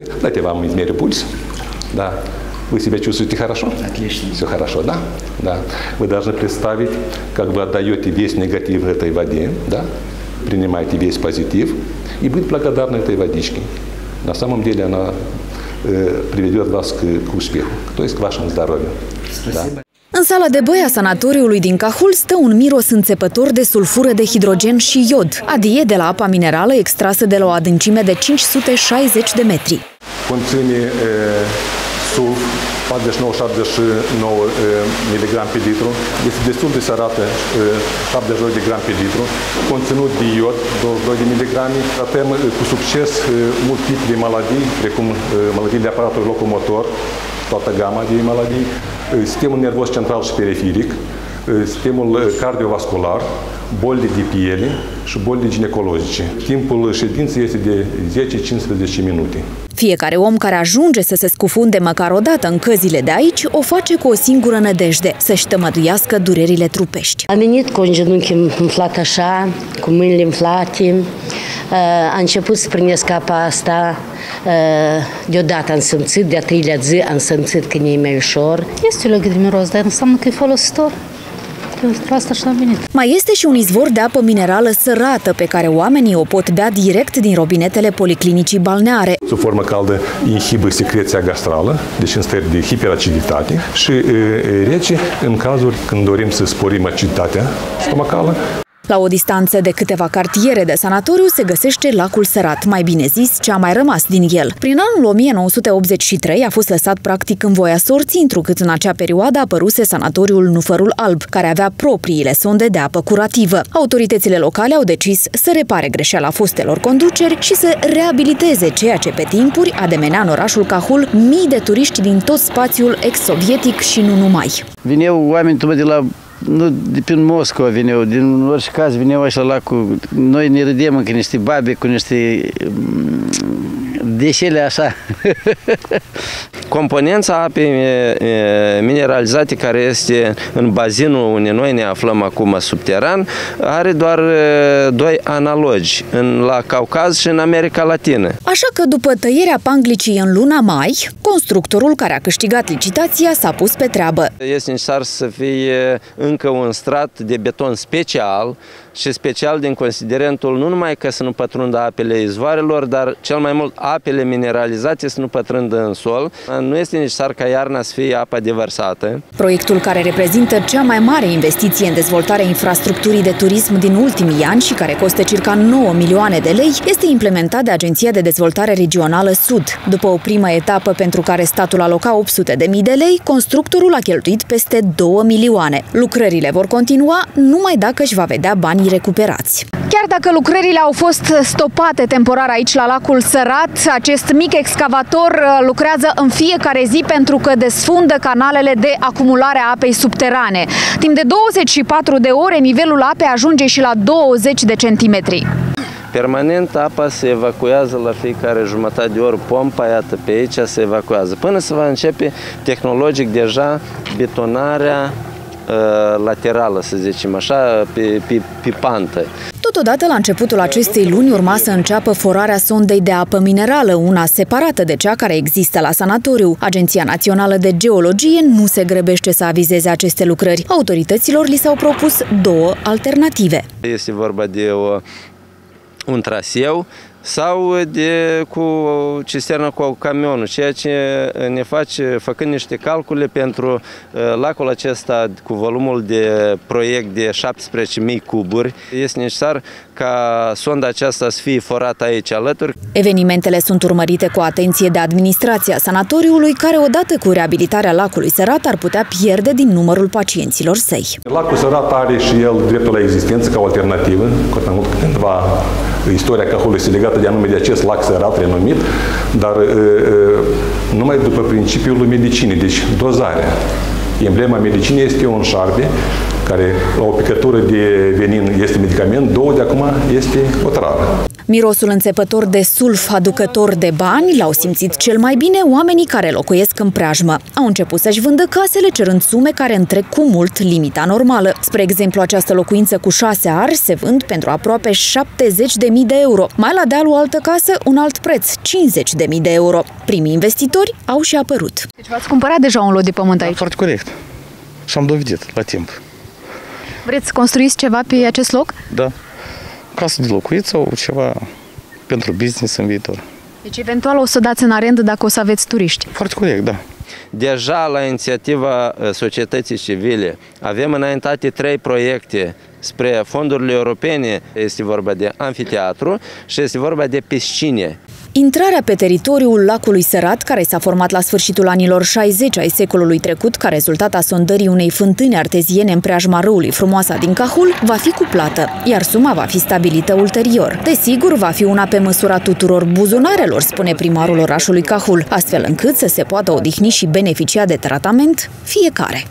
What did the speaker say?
Давайте вам измерю пульс. Да. Вы себя чувствуете хорошо? Отлично. Все хорошо, да? Да. Вы должны представить, как вы отдаете весь негатив этой воде, да? Принимаете весь позитив и быть благодарны этой водичке. На самом деле она приведет вас к успеху, то есть к вашему здоровью. Да. În sala de băi a sanatoriului din Cahul stă un miros înțepător de sulfură de hidrogen și iod, adie de la apa minerală extrasă de la o adâncime de 560 de metri. Conține sulf 49-79 mg pe litru, este destul de sărată, 72 de grami pe litru, conținut de iod 22 de mg. Tratăm cu succes mult tip de maladii, precum maladiile aparatului locomotor, toată gama de maladii, sistemul nervos central și periferic, sistemul cardiovascular, bolile de piele și bolile ginecologice. Timpul ședinței este de 10-15 minute. Fiecare om care ajunge să se scufunde măcar o dată în căzile de aici o face cu o singură nădejde, să-și tămăduiască durerile trupești. Am venit cu un genunchi umflat așa, cu mâinile umflate, a început să prindesc apa asta, deodată am simțit, de-a treilea zi am simțit că ne-e mai ușor. Este o legă de miros, dar înseamnă că e folositor. Asta și am venit. Mai este și un izvor de apă minerală sărată pe care oamenii o pot bea direct din robinetele policlinicii balneare. Sub formă caldă inhibă secreția gastrală, deci în stări de hiperaciditate și rece în cazuri când dorim să sporim aciditatea stomacală. La o distanță de câteva cartiere de sanatoriu se găsește lacul Sărat, mai bine zis, ce a mai rămas din el. Prin anul 1983 a fost lăsat practic în voia sorții, întrucât în acea perioadă apăruse sanatoriul Nufărul Alb, care avea propriile sonde de apă curativă. Autoritățile locale au decis să repare greșeala fostelor conduceri și să reabiliteze ceea ce pe timpuri ademenea în orașul Cahul mii de turiști din tot spațiul ex-sovietic și nu numai. Vineau oameni de la nu de prin Moscova veneau, din orice caz veneau așa la cu... Noi ne râdem încă niște babe cu niște deșele așa. Componența apei mineralizate care este în bazinul unde noi ne aflăm acum subteran are doar doi analogi, la Caucaz și în America Latină. Așa că după tăierea panglicii în luna mai, constructorul care a câștigat licitația s-a pus pe treabă. Este necesar să fie încă un strat de beton special și special din considerentul nu numai că să nu pătrundă apele izvoarelor, dar cel mai mult apele mineralizate să nu pătrundă în sol. Nu este necesar ca iarna să fie apa deversată. Proiectul, care reprezintă cea mai mare investiție în dezvoltarea infrastructurii de turism din ultimii ani și care costă circa 9 milioane de lei, este implementat de Agenția de Dezvoltare Regională Sud. După o primă etapă pentru care statul aloca 800.000 de lei, constructorul a cheltuit peste 2 milioane. Lucrările vor continua numai dacă își va vedea banii recuperați. Chiar dacă lucrările au fost stopate temporar aici la lacul Sărat, acest mic excavator lucrează în fiecare zi pentru că desfundă canalele de acumulare a apei subterane. Timp de 24 de ore, nivelul apei ajunge și la 20 de centimetri. Permanent apa se evacuează la fiecare jumătate de oră, pompa, iată, pe aici se evacuează. Până se va începe tehnologic deja betonarea laterală, să zicem așa, pe pantă. Totodată, la începutul acestei luni urma să înceapă forarea sondei de apă minerală, una separată de cea care există la sanatoriu. Agenția Națională de Geologie nu se grăbește să avizeze aceste lucrări. Autorităților li s-au propus două alternative. Este vorba de un traseu sau cu cisternă cu camionul, ceea ce ne face, făcând niște calcule pentru lacul acesta cu volumul de proiect de 17.000 cuburi, este necesar ca sonda aceasta să fie forată aici alături. Evenimentele sunt urmărite cu atenție de administrația sanatoriului, care odată cu reabilitarea lacului Sărat ar putea pierde din numărul pacienților săi. Lacul Sărat are și el dreptul la existență ca o alternativă. Cândva istoria Cahului este legată de anume de acest lac Sărat renumit, dar numai după principiul medicinii, deci dozarea. Emblema medicinii este un șarpe care la o picătură de venin este medicament, 2 de acum este o travă. Mirosul înțepător de sulf aducător de bani l-au simțit cel mai bine oamenii care locuiesc în preajmă. Au început să-și vândă casele cerând sume care întrec cu mult limita normală. Spre exemplu, această locuință cu 6 ari se vând pentru aproape 70.000 de euro. Mai la deal o altă casă, un alt preț, 50.000 de euro. Primii investitori au și apărut. Deci v-ați cumpărat deja un lot de pământ aici? Foarte corect. Și am dovedit la timp. Vreți să construiți ceva pe acest loc? Da. Casă de locuit sau ceva pentru business în viitor. Deci eventual o să dați în arendă dacă o să aveți turiști. Foarte corect, da. Deja la inițiativa societății civile avem înaintate 3 proiecte spre fondurile europene. Este vorba de amfiteatru și este vorba de piscine. Intrarea pe teritoriul lacului Sărat, care s-a format la sfârșitul anilor 60 ai secolului trecut ca rezultat a sondării unei fântâni arteziene în preajma râului Frumoasa din Cahul, va fi cuplată, iar suma va fi stabilită ulterior. Desigur, va fi una pe măsura tuturor buzunarelor, spune primarul orașului Cahul, astfel încât să se poată odihni și beneficia de tratament fiecare.